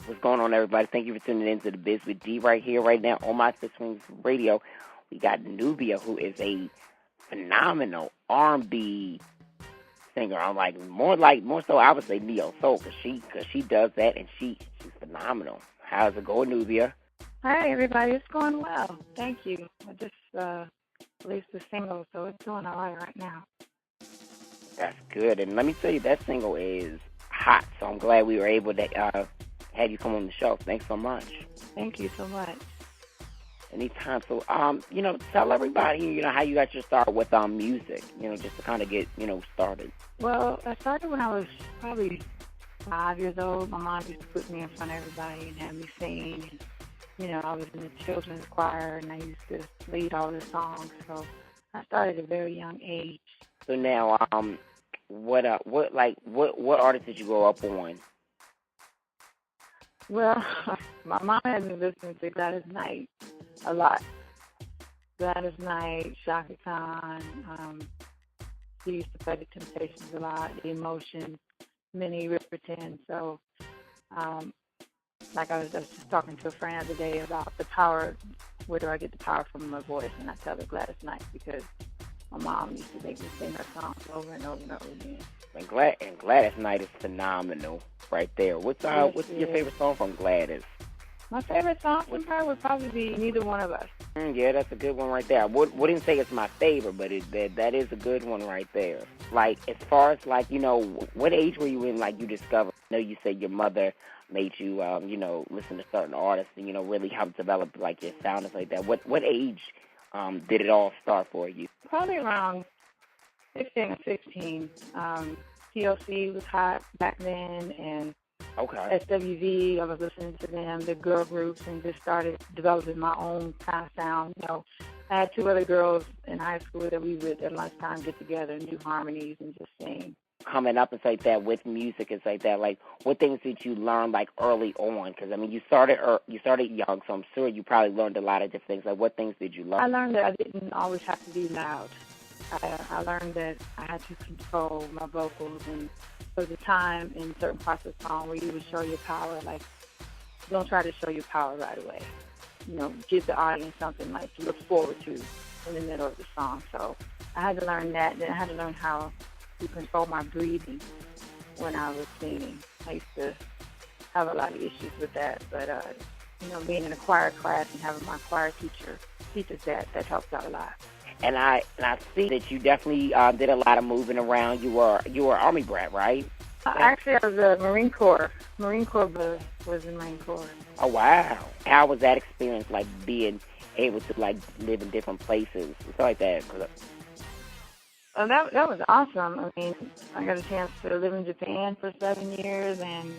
What's going on, everybody? Thank you for tuning in to the Biz with D right here, right now on my Six Wings Radio. We got Nubia, who is a phenomenal R&B singer. I'm more so I would say neo soul, cause she does that, and she's phenomenal. How's it going, Nubia? Hi, everybody. It's going well. Thank you. I just released a single, so it's doing all right now. That's good. And let me tell you, that single is hot. So I'm glad we were able to have you come on the show. Thanks so much. Thank you so much. Anytime. So, tell everybody, how you got your start with music, just to kind of get, started. Well, I started when I was probably 5 years old. My mom used to put me in front of everybody and have me sing. And, I was in the children's choir, and I used to lead all the songs. So I started at a very young age. So now, what artists did you grow up on? Well, my mom had me listening to Gladys Knight a lot. Gladys Knight, Shaka Khan. She used to play the Temptations a lot, the Emotions, Minnie Riperton. So, like I was just talking to a friend the other day about the power. Where do I get the power from my voice? And I tell her Gladys Knight, because my mom used to make me sing her songs over and over and over again. And Gladys Knight is phenomenal right there. What's your favorite song from Gladys? My favorite song from her would probably be Neither One of Us. Yeah, that's a good one right there. I wouldn't say it's my favorite, but that is a good one right there. Like, as far as, what age were you in, you discovered? I know you said your mother made you, listen to certain artists and, really help develop, your sound and like that. What age did it all start for you? Probably around 15 or 16. TLC was hot back then, and SWV, I was listening to them, the girl groups, and just started developing my own kind of sound. I had 2 other girls in high school that we would at lunchtime get together and do harmonies and just sing. Coming up and like that with music and like that, what things did you learn early on? Because you started young, so I'm sure you probably learned a lot of different things. What things did you learn? I learned that I didn't always have to be loud. I learned that I had to control my vocals, and there was a time in certain parts of the song where you would show your power. Don't try to show your power right away. Give the audience something to look forward to in the middle of the song. So I had to learn that. Then I had to learn how to control my breathing when I was singing. I used to have a lot of issues with that, but being in a choir class and having my choir teacher teach us that helps out a lot. And I see that you definitely did a lot of moving around. You were Army brat, right? Actually, I was a Marine Corps. Marine Corps was in Marine Corps. Oh, wow. How was that experience, being able to, live in different places, stuff like that? That was awesome. I got a chance to live in Japan for 7 years, and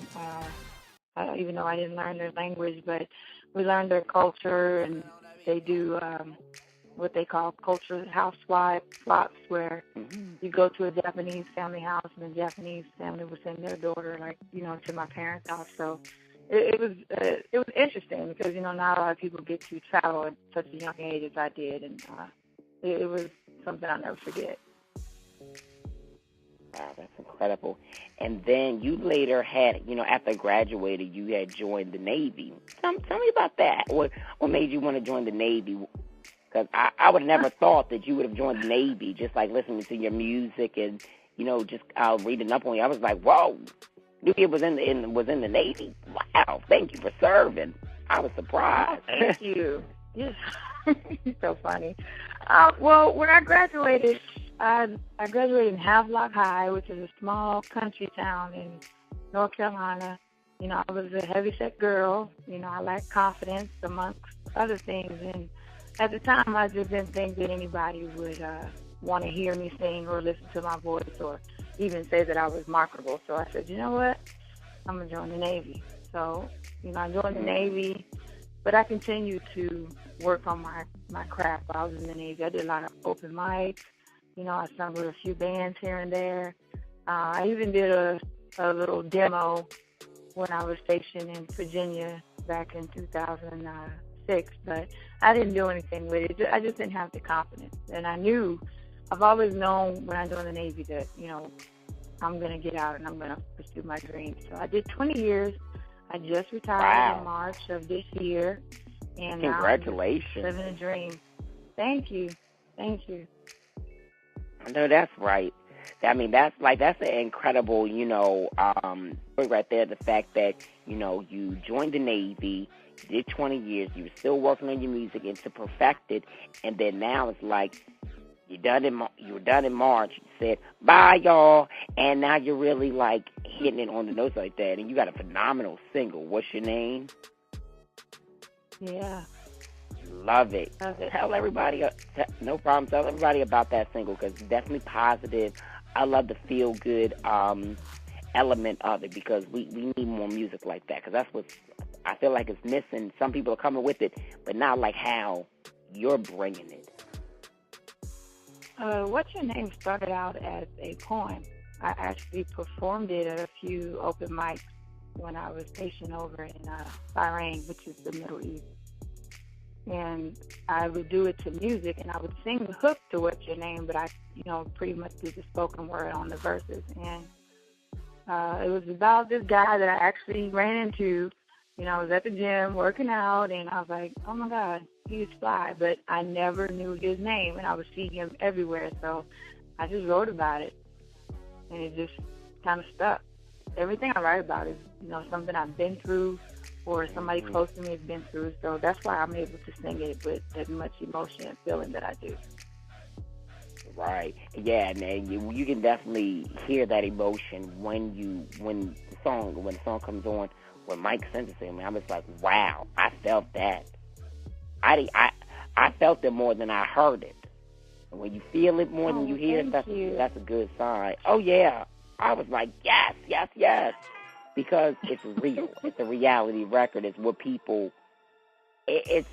even though I didn't learn their language, but we learned their culture, and they do what they call culture house swaps, where you go to a Japanese family house, and the Japanese family would send their daughter, to my parents' house. So it was interesting, because not a lot of people get to travel at such a young age as I did, and it was something I'll never forget. Wow, that's incredible. And then you later had, after graduated, you had joined the Navy. Tell me about that. What made you want to join the Navy? Because I would have never thought that you would have joined the Navy, just listening to your music and, just reading up on you. I was like, whoa, Nubia was in the Navy? Wow, thank you for serving. I was surprised. Oh, thank you. Yes. You're so funny. Well, when I graduated, I graduated in Havelock High, which is a small country town in North Carolina. I was a heavyset girl. I lacked confidence, amongst other things. And at the time, I just didn't think that anybody would want to hear me sing or listen to my voice or even say that I was marketable. So I said, you know what? I'm going to join the Navy. So, I joined the Navy, but I continued to work on my craft while I was in the Navy. I did a lot of open mics. I sung with a few bands here and there. I even did a little demo when I was stationed in Virginia back in 2006, but I didn't do anything with it. I just didn't have the confidence. And I've always known when I joined the Navy that, I'm going to get out and I'm going to pursue my dreams. So I did 20 years. I just retired Wow. in March of this year, and Congratulations. now I'm living a dream. Thank you. No, that's right. I mean, that's an incredible, story right there. The fact that, you joined the Navy, you did 20 years, you were still working on your music and to perfect it, and then now it's like you were done in March. You said, bye, y'all, and now you're really, like, hitting it on the nose like that, and you got a phenomenal single. What's your name? Yeah. Love it. Tell everybody, no problem, tell everybody about that single, because it's definitely positive. I love the feel-good element of it, because we need more music like that, because that's what I feel like it's missing. Some people are coming with it, but not like how you're bringing it. What's Your Name started out as a poem. I actually performed it at a few open mics when I was stationed over in Bahrain, which is the Middle East. And I would do it to music, and I would sing the hook to What's Your Name, but I, pretty much did the spoken word on the verses. And it was about this guy that I actually ran into. I was at the gym working out, and I was like, oh, my God, he's fly. But I never knew his name, and I was seeing him everywhere. So I just wrote about it, and it just kind of stuck. Everything I write about is, something I've been through or somebody close to me has been through. So that's why I'm able to sing it with as much emotion and feeling that I do. Right. Yeah, man. You can definitely hear that emotion when the song comes on. When Mike sent it to me, I was like, wow, I felt that. I felt it more than I heard it. And when you feel it more than you hear it, that's a good sign. Oh yeah. I was like, yes, yes, yes. Because it's real. It's a reality record. It's what people it's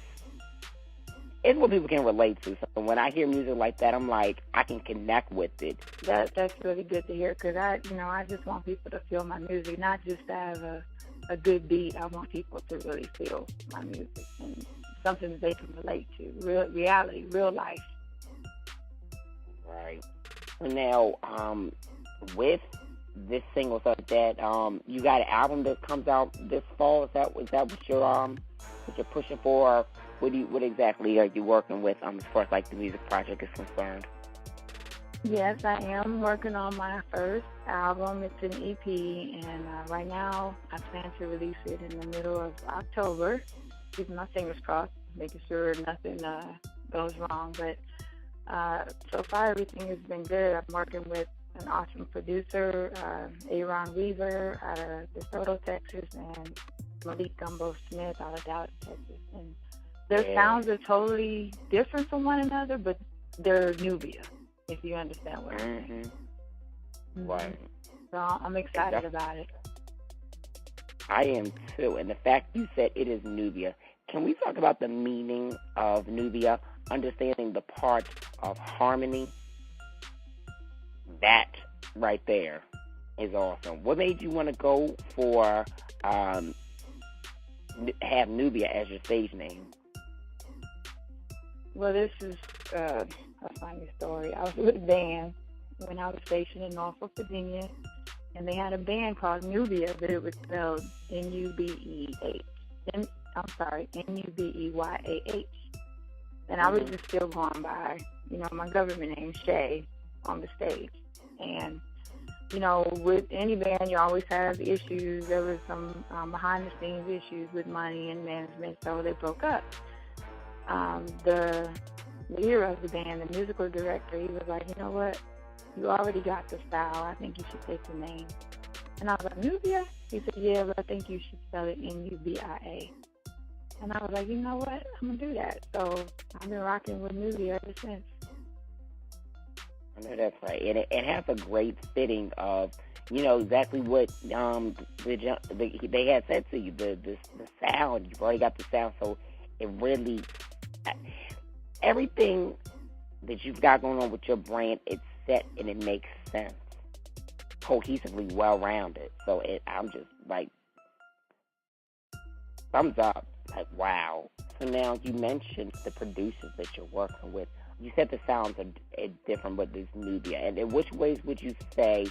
what people can relate to. So when I hear music like that, I'm like, I can connect with it. That's really good to hear, because I just want people to feel my music, not just to have a good beat. I want people to really feel my music and something that they can relate to, real reality, real life. Right. Now, with this single, so that you got an album that comes out this fall. Is that what you're pushing for? What exactly are you working with as far as like the music project is concerned? Yes, I am working on my first album. It's an EP, and right now I plan to release it in the middle of October. Keeping my fingers crossed, making sure nothing goes wrong. But so far everything has been good. I'm working with an awesome producer, Aaron Weaver out of DeSoto, Texas, and Malik Gumbo Smith out of Dallas, Texas. And their sounds are totally different from one another, but they're Nubia, if you understand what I'm saying. Right. So I'm excited about it. I am too. And the fact you said it is Nubia, can we talk about the meaning of Nubia, understanding the part of harmony? That right there is awesome. What made you want to go for have Nubia as your stage name? Well, this is a funny story. I was with a band when I was stationed in Norfolk, Virginia, and they had a band called Nubia, but it was spelled N-U-B-E-H. N-U-B-E-Y-A-H. And I was just still going by, my government name, Shay, on the stage. And, with any band, you always have issues. There was some behind-the-scenes issues with money and management, so they broke up. The leader of the band, the musical director, he was like, you know what? You already got the style. I think you should take the name. And I was like, Nubia? He said, yeah, but I think you should spell it N-U-B-I-A. And I was like, you know what? I'm going to do that. So I've been rocking with Nubia ever since. I know that's right. And it has a great fitting of, exactly what they had said to you, the sound. You've already got the sound, so it really, everything that you've got going on with your brand, it's set and it makes sense, cohesively, well-rounded. So I'm just like, thumbs up, like, wow. So now you mentioned the producers that you're working with. You said the sounds are different, but there's Nubia. And in which ways would you say,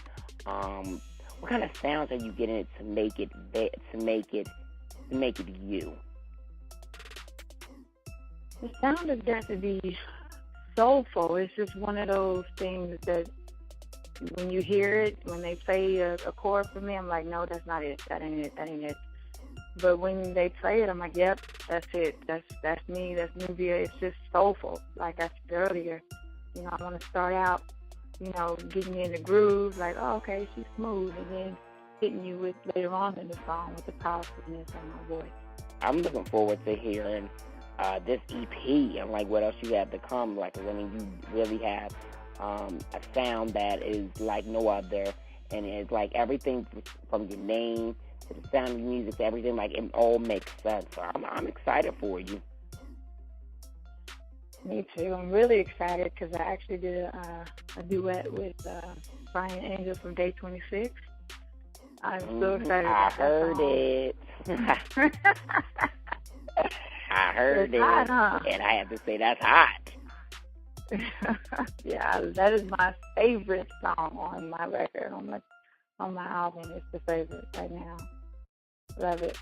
what kind of sounds are you getting it to make it you? The sound has got to be soulful. It's just one of those things that when you hear it, when they play a chord for me, I'm like, no, that's not it. That ain't it. That ain't it. But when they play it, I'm like, yep, that's it. That's me. That's Nubia. It's just soulful. Like I said earlier, I want to start out, getting you in the groove, like, oh, okay, she's smooth, and then hitting you with later on in the song with the powerfulness on my voice. I'm looking forward to hearing this EP and like what else you have to come. Like, I mean, you really have a sound that is like no other, and it's like everything from your name to the sound of the music to everything, like it all makes sense. So I'm excited for you. Me too. I'm really excited because I actually did a duet with Brian Angel from Day 26. I'm so excited about that heard song. It. I heard it's it, hot, huh? and I have to say that's hot. Yeah, that is my favorite song on my record, on my album. It's the favorite right now. Love it.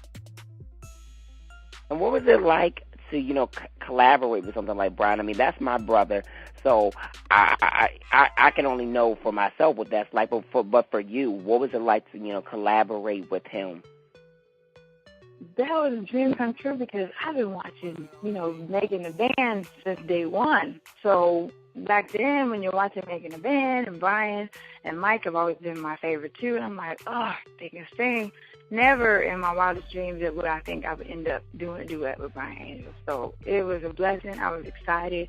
And what was it like to, collaborate with something like Brian? I mean, that's my brother, so I can only know for myself what that's like. But for you, what was it like to, collaborate with him? That was a dream come true because I've been watching, Making the Band since day one. So back then, when you're watching Making the Band, and Brian and Mike have always been my favorite too, and I'm like, oh, they can sing. Never in my wildest dreams would I think I would end up doing a duet with Brian Angel. So it was a blessing. I was excited.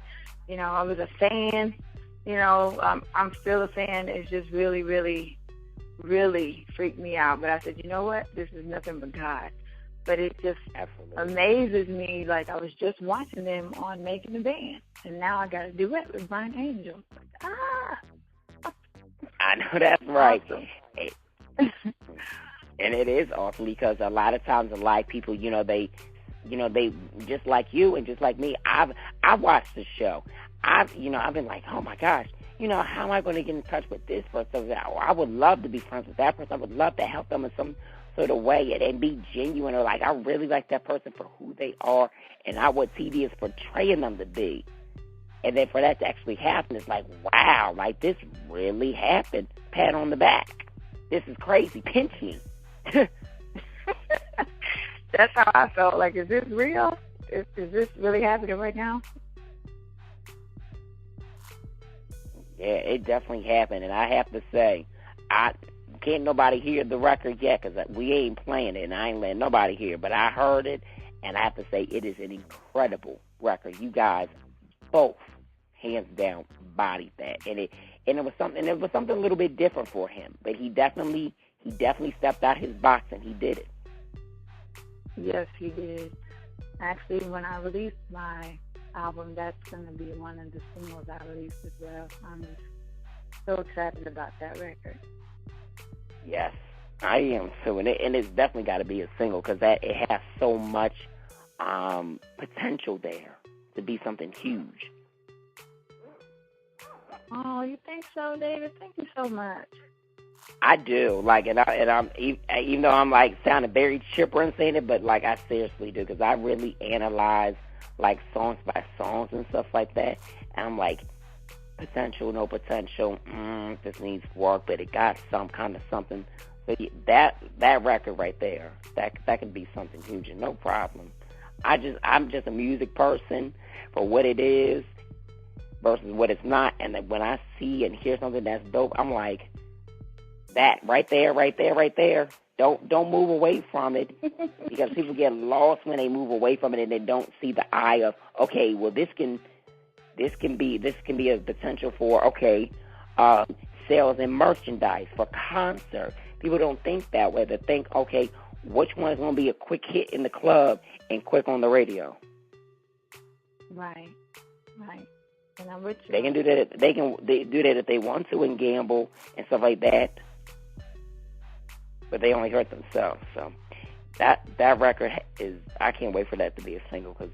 I was a fan. I'm still a fan. It's just really, really, really freaked me out. But I said, you know what? This is nothing but God. But it just amazes me. Like, I was just watching them on Making the Band, and now I got a duet with Brian Angel. I know that's right. Awesome. And it is awesome because a lot of times, a lot of people, they just like you and just like me. I've watched the show. I've been like, oh my gosh, how am I going to get in touch with this person? I would love to be friends with that person. I would love to help them in some sort of way and be genuine, or like I really like that person for who they are and not what TV is portraying them to be. And then for that to actually happen, it's like, wow, like this really happened. Pat on the back. This is crazy. Pinch me. That's how I felt. Like, is this real? Is this really happening right now? Yeah, it definitely happened. And I have to say, can't nobody hear the record yet because we ain't playing it, and I ain't letting nobody hear. But I heard it, and I have to say it is an incredible record. You guys both, hands down, bodied that, and it was something a little bit different for him. But he definitely stepped out his box, and he did it. Yes, he did. Actually, when I release my album, that's going to be one of the singles I release as well. I'm just so excited about that record. Yes, I am too, and it's definitely got to be a single because it has so much potential there to be something huge. Oh, you think so, David? Thank you so much. I do, like, and I'm even though I'm like sounding very chipper and saying it, but like I seriously do because I really analyze like songs by songs and stuff like that, and I'm like, potential, no potential, this needs work, but it got some kind of something. So that record right there, that could be something huge and no problem. I'm just a music person for what it is versus what it's not, and then when I see and hear something that's dope, I'm like, that right there. Don't move away from it because people get lost when they move away from it and they don't see the eye of, okay, well this can be a potential for sales and merchandise for concert. People don't think that way. They think, okay, which one is going to be a quick hit in the club and quick on the radio? Right. And I'm with you. They can do that. They do that if they want to and gamble and stuff like that. But they only hurt themselves. So that record is. I can't wait for that to be a single because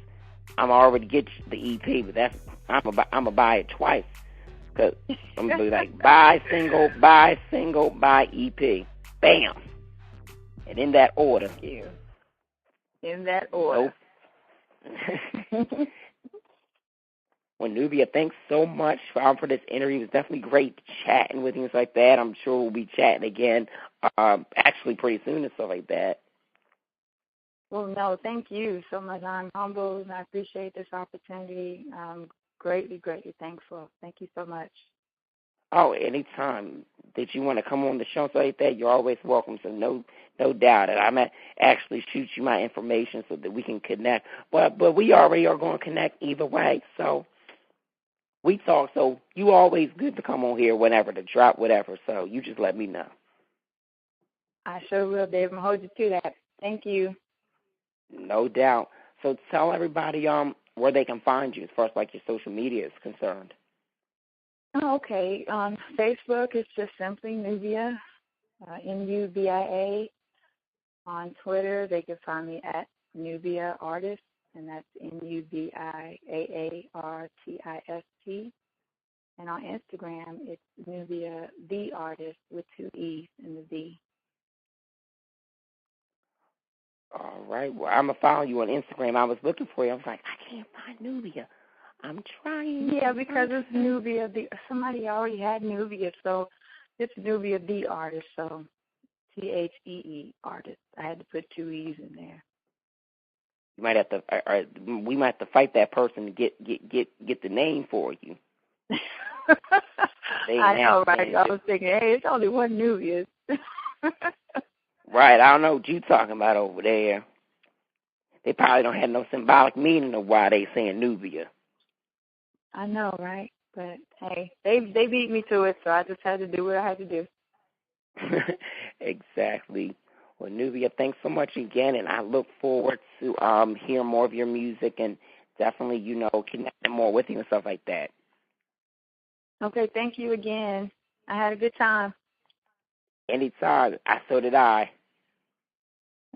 I'm already get the EP, but I'm gonna buy it twice because I'm gonna be like buy single, buy EP. Bam. And in that order. Thank you. In that order. Nope. Well, Nubia, thanks so much for this interview. It was definitely great chatting with you and stuff like that. I'm sure we'll be chatting again actually pretty soon and stuff like that. Well, no, thank you so much. I'm humbled and I appreciate this opportunity. Greatly, greatly thankful. Thank you so much. Oh, anytime that you want to come on the show and stuff like that, you're always welcome. So no doubt that I'm actually shoot you my information so that we can connect. But we already are going to connect either way. So we talk. So you always good to come on here whenever to drop whatever. So you just let me know. I sure will, Dave. I'm going to hold you to that. Thank you. No doubt. So tell everybody where they can find you as far as like your social media is concerned. Oh, okay. On Facebook, it's just simply Nubia, Nubia. On Twitter, they can find me at Nubia Artist, and that's NUBIAARTIST. And on Instagram, it's Nubia the Artist with 2 E's in the V. All right. Well, I'm going to follow you on Instagram. I was looking for you. I was like, I can't find Nubia. I'm trying. Yeah, because it's Nubia. Somebody already had Nubia, so it's Nubia the Artist, so THEE Artist. I had to put 2 E's in there. You might have to. We might have to fight that person to get the name for you. I know, right? I was thinking, hey, it's only one Nubia. Right. I don't know what you talking about over there. They probably don't have no symbolic meaning of why they saying Nubia. I know, right? But hey, they beat me to it, so I just had to do what I had to do. Exactly. Well, Nubia, thanks so much again, and I look forward to hearing more of your music and definitely, connecting more with you and stuff like that. Okay, thank you again. I had a good time. Anytime. So did I.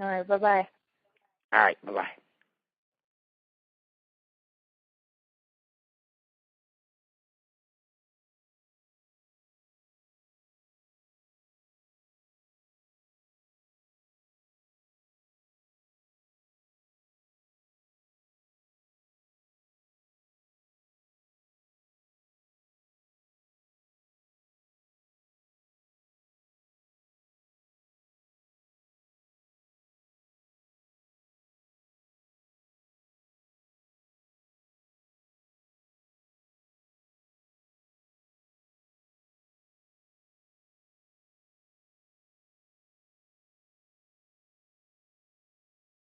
All right, bye-bye. All right, bye-bye.